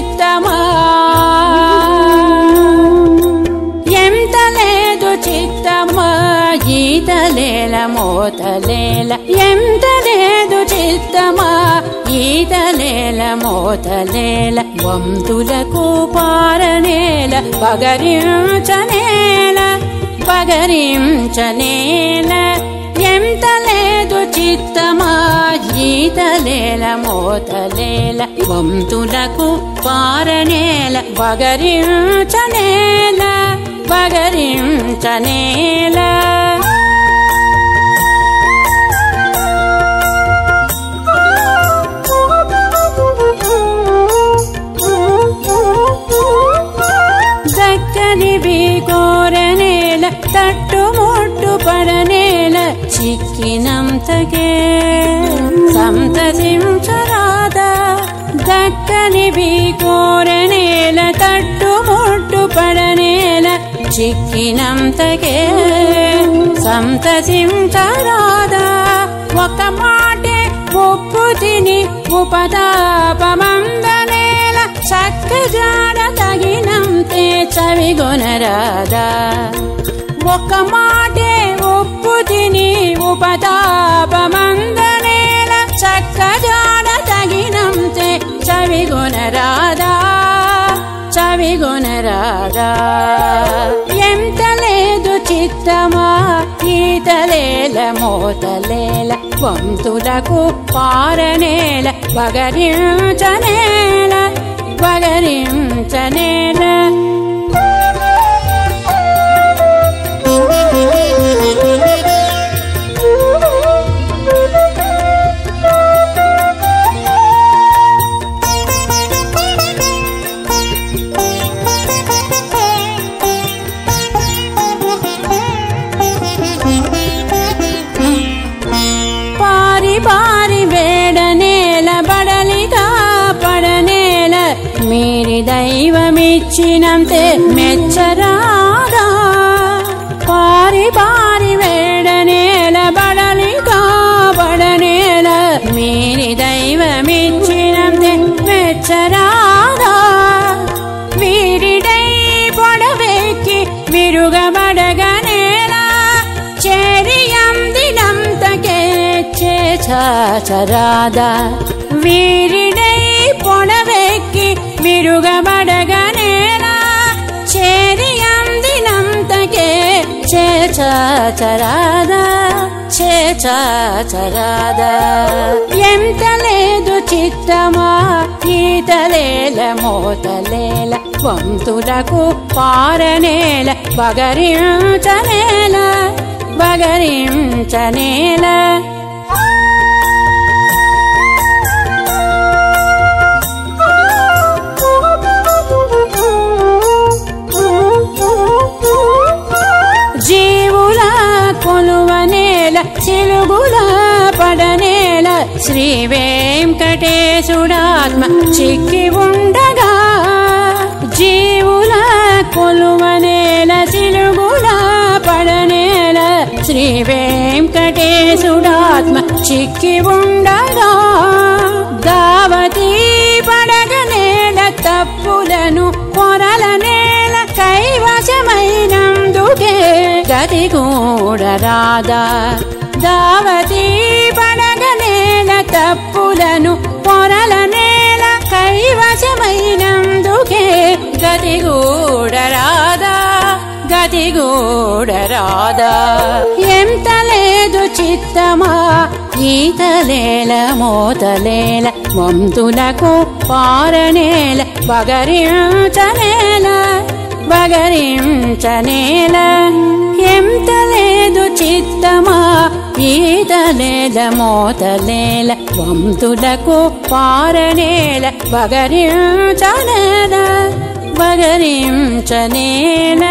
చిత్తమా ఎంత లేదు చిత్తమా ఈతలేల మోతలేల ఎంత లేదు చిత్తమా ఈతలేల మోతలేల వంతులకు పారనేల పగరించనేల పగరించనేల ఎంత లేదు చిత్తమా ఈతలేల మోతలేల వంతులకు పారనేల పగరించనేల పగరించనేల దక్కనివి కోరనేల తట్టుముట్టు పడనేల చిక్కినంతకే సంతసించరాదా దక్కనివి కోరనేల తట్టుముట్టు పడనేల చిక్కినంతకే సంతసించరాదా ఒక మాటే ఉప్పు తిని ఉపతాపమందనేల చక్కజాడ తగినంతే చవిగొనరాదా ఒక మాటే ఉప్పు తిని ఉపతాపమందనేల చక్కజాడ తగినంతే చవిగొనరాదా చవిగొనరాదా ఎంత లేదు చిత్తమా ఈతలేల మోతలేల వంతులకు పారనేల పగరించనేల పగరించనేల పారి వేడనేల బడలిగా పడనేల మీరి దైవమిచ్చినంతే మెచ్చరాదా పారి వేడనేల బడలిగా పడనేల మీరి దైవమిచ్చినంతే మెచ్చరాదా వీరిడై పొడవెక్కి విరుగబడగనేల చెరియందినంతకే చేచాచరాదా వీరిడై పొడవెక్కి విరుగబడగనేల చెరియందినంతకే చేచాచరాదా చేచాచరాదా ఎంత లేదు చిత్తమా ఈతలేల మోతలేల వంతులకు పారనేల పగరించనేల పగరించనేల జీవుల కొలువనేల చిలుగుల పడనేల శ్రీ వెంకటేశుడాత్మ చిక్కి ఉండగా జీవుల కొలువనేల చిలుగుల పడనేల శ్రీ వెంకటేశుడాత్మ చిక్కి ఉండగా దావతి పడగనేల తప్పులను పొరలనేల కైవశమైనందుకే గతి కూడరాదా దావతి పడగనేల తప్పులను పొరలనేల కైవశమైనందుకే గతి కూడరాదా గతి కూడరాదా ఎంత లేదు చిత్తమా ఈతలేల మోతలేల వంతులకు పారనేల పగరించనేల పగరించనేల ఎంత లేదు చిత్తమా ఈతలేల మోతలేల వంతులకు పారనేల పగరించనేల పగరించనేల